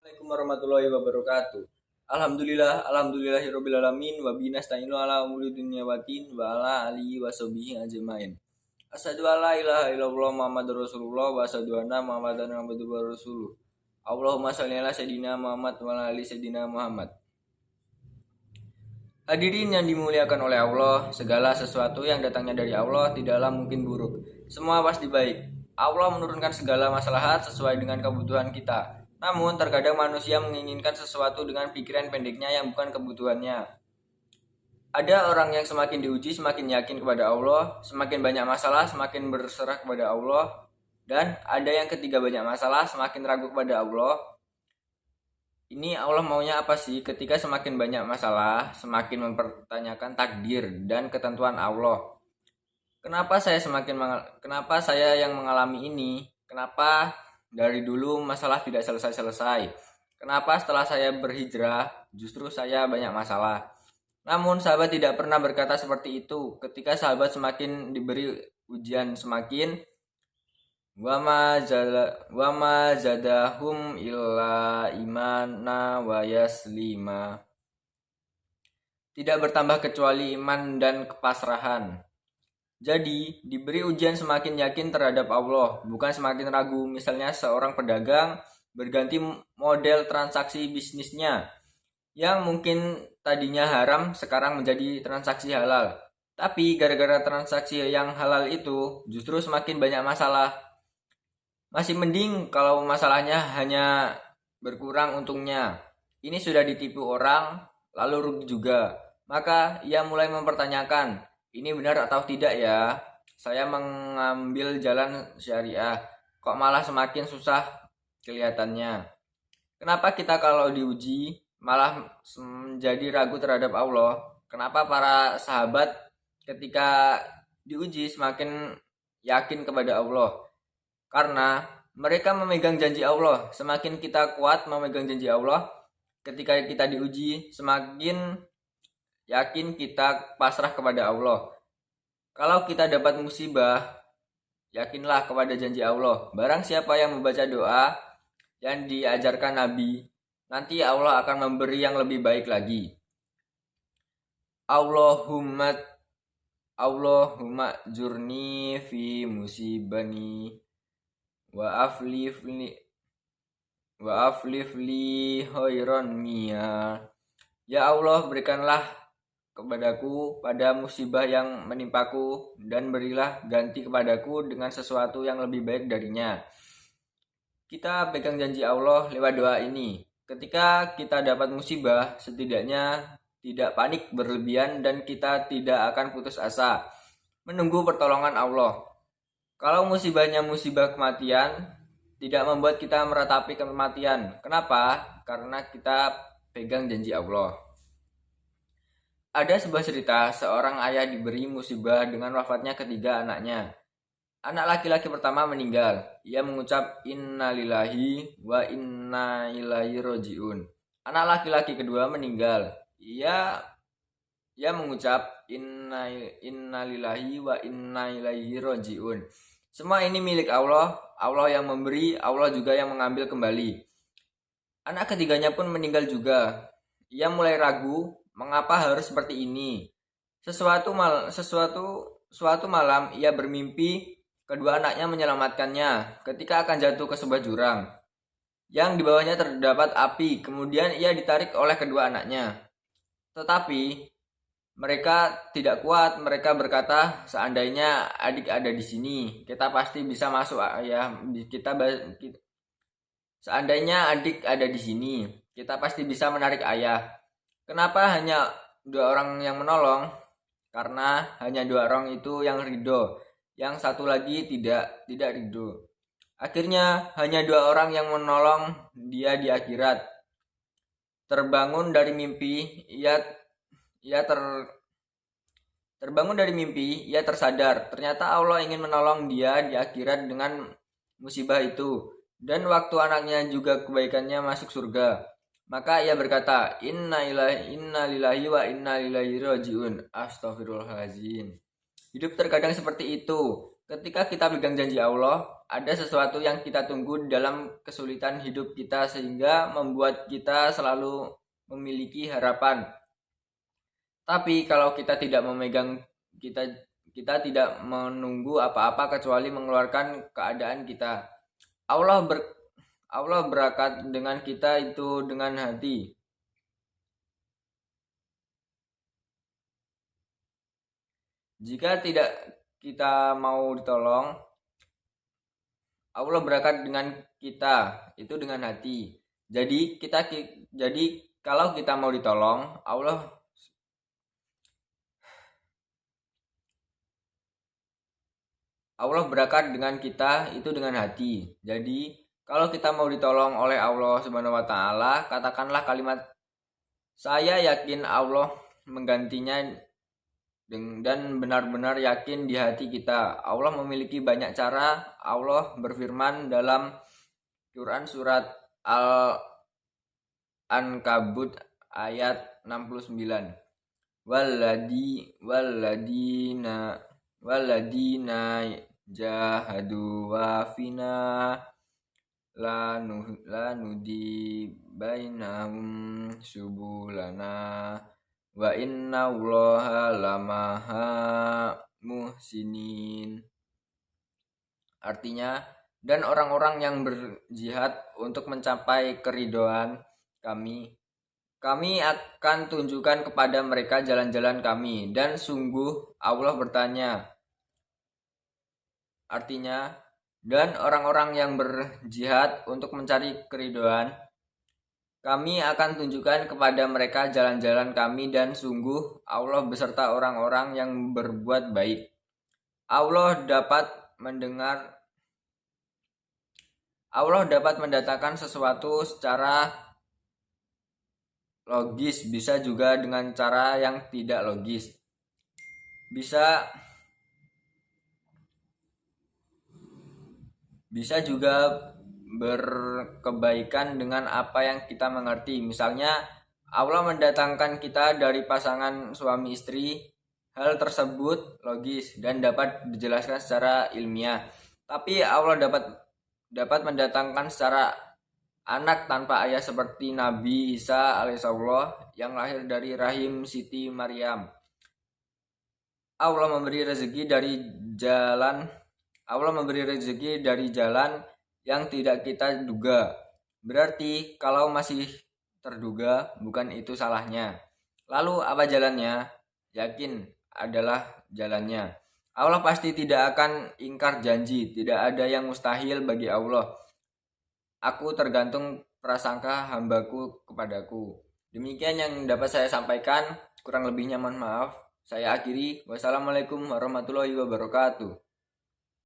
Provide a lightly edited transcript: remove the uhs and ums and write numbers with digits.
Assalamualaikum warahmatullahi wabarakatuh. Alhamdulillahirabbil alamin wa bihi nasta'inu ala umuri dunya waddin wa ala alihi washabihi ajmain. Asyhadu an la ilaha illallah Muhammadur Rasulullah wa asyhadu anna Muhammadan abduhu wa rasuluh. Allahumma shalli ala sayidina Muhammad wa ala ali sayidina Muhammad. Hadirin yang dimuliakan oleh Allah, segala sesuatu yang datangnya dari Allah tidaklah mungkin buruk. Semua pasti baik. Allah menurunkan segala maslahat sesuai dengan kebutuhan kita. Namun, terkadang manusia menginginkan sesuatu dengan pikiran pendeknya yang bukan kebutuhannya. Ada orang yang semakin diuji, semakin yakin kepada Allah, semakin banyak masalah, semakin berserah kepada Allah. Dan ada yang ketiga banyak masalah, semakin ragu kepada Allah. Ini Allah maunya apa sih? Ketika semakin banyak masalah, semakin mempertanyakan takdir dan ketentuan Allah. Kenapa saya yang mengalami ini? Kenapa dari dulu masalah tidak selesai-selesai? Kenapa setelah saya berhijrah justru saya banyak masalah? Namun sahabat tidak pernah berkata seperti itu. Ketika sahabat semakin diberi ujian semakin wa ma zadahum illa imana wa yaslima. Tidak bertambah kecuali iman dan kepasrahan. Jadi, diberi ujian semakin yakin terhadap Allah, bukan semakin ragu. Misalnya seorang pedagang berganti model transaksi bisnisnya yang mungkin tadinya haram sekarang menjadi transaksi halal. Tapi gara-gara transaksi yang halal itu justru semakin banyak masalah. Masih mending kalau masalahnya hanya berkurang untungnya. Ini sudah ditipu orang, lalu rugi juga. Maka ia mulai mempertanyakan, ini benar atau tidak ya? Saya mengambil jalan syariah, kok malah semakin susah kelihatannya. Kenapa kita kalau diuji malah menjadi ragu terhadap Allah? Kenapa para sahabat ketika diuji semakin yakin kepada Allah? Karena mereka memegang janji Allah. Semakin kita kuat memegang janji Allah, ketika kita diuji semakin yakin kita pasrah kepada Allah. Kalau kita dapat musibah, yakinlah kepada janji Allah. Barang siapa yang membaca doa yang diajarkan Nabi, nanti Allah akan memberi yang lebih baik lagi. Allahumma jurni fi musibani wa aflif li khairan miya. Ya Allah, berikanlah kepadaku pada musibah yang menimpaku dan berilah ganti kepadaku dengan sesuatu yang lebih baik darinya. Kita pegang janji Allah lewat doa ini. Ketika kita dapat musibah, setidaknya tidak panik berlebihan dan kita tidak akan putus asa menunggu pertolongan Allah. Kalau musibahnya musibah kematian, tidak membuat kita meratapi kematian. Kenapa? Karena kita pegang janji Allah. Ada sebuah cerita, seorang ayah diberi musibah dengan wafatnya ketiga anaknya. Anak laki-laki pertama meninggal. Ia mengucap innalillahi wa inna ilaihi rojiun. Anak laki-laki kedua meninggal. Ia mengucap innalillahi wa inna ilaihi rojiun. Semua ini milik Allah. Allah yang memberi, Allah juga yang mengambil kembali. Anak ketiganya pun meninggal juga. Ia mulai ragu, mengapa harus seperti ini? Suatu malam ia bermimpi kedua anaknya menyelamatkannya ketika akan jatuh ke sebuah jurang yang di bawahnya terdapat api. Kemudian ia ditarik oleh kedua anaknya. Tetapi mereka tidak kuat. Mereka berkata, seandainya adik ada di sini, kita pasti bisa masuk ayah. Seandainya adik ada di sini, kita pasti bisa menarik ayah. Kenapa hanya dua orang yang menolong? Karena hanya dua orang itu yang ridho, yang satu lagi tidak ridho. Akhirnya hanya dua orang yang menolong dia di akhirat. Terbangun dari mimpi, ia tersadar. Ternyata Allah ingin menolong dia di akhirat dengan musibah itu. Dan waktu anaknya juga kebaikannya masuk surga. Maka ia berkata, inna lillahi wa inna ilaihi rajiun. Astaghfirullahaladzim. Hidup terkadang seperti itu. Ketika kita pegang janji Allah, ada sesuatu yang kita tunggu dalam kesulitan hidup kita sehingga membuat kita selalu memiliki harapan. Tapi kalau kita tidak memegang, kita tidak menunggu apa-apa kecuali mengeluarkan keadaan kita. Allah berakat dengan kita itu dengan hati. Jika tidak kita mau ditolong, Allah berakat dengan kita itu dengan hati. Jadi kalau kita mau ditolong, Allah berakat dengan kita itu dengan hati. Jadi kalau kita mau ditolong oleh Allah Subhanahu wa taala, katakanlah kalimat saya yakin Allah menggantinya, dan benar-benar yakin di hati kita. Allah memiliki banyak cara. Allah berfirman dalam Quran surat Al-Ankabut ayat 69. Walladina jahadu wa fina lanudi bainahum subulana wa inna allaha lamaha muhsinin. Artinya, dan orang-orang yang berjihad untuk mencapai keridhaan kami akan tunjukkan kepada mereka jalan-jalan kami, dan sungguh Allah bertanya. Artinya, dan orang-orang yang berjihad untuk mencari keridhaan kami akan tunjukkan kepada mereka jalan-jalan kami, dan sungguh Allah beserta orang-orang yang berbuat baik. Allah dapat mendatangkan sesuatu secara logis, bisa juga dengan cara yang tidak logis. Bisa juga berkebaikan dengan apa yang kita mengerti. Misalnya Allah mendatangkan kita dari pasangan suami istri. Hal tersebut logis dan dapat dijelaskan secara ilmiah. Tapi Allah dapat mendatangkan secara anak tanpa ayah seperti Nabi Isa alaihissalam yang lahir dari rahim Siti Maryam. Allah memberi rezeki dari jalan yang tidak kita duga. Berarti kalau masih terduga, bukan itu salahnya. Lalu apa jalannya? Yakin adalah jalannya. Allah pasti tidak akan ingkar janji. Tidak ada yang mustahil bagi Allah. Aku tergantung prasangka hambaku kepadaku. Demikian yang dapat saya sampaikan. Kurang lebihnya mohon maaf. Saya akhiri. Wassalamualaikum warahmatullahi wabarakatuh.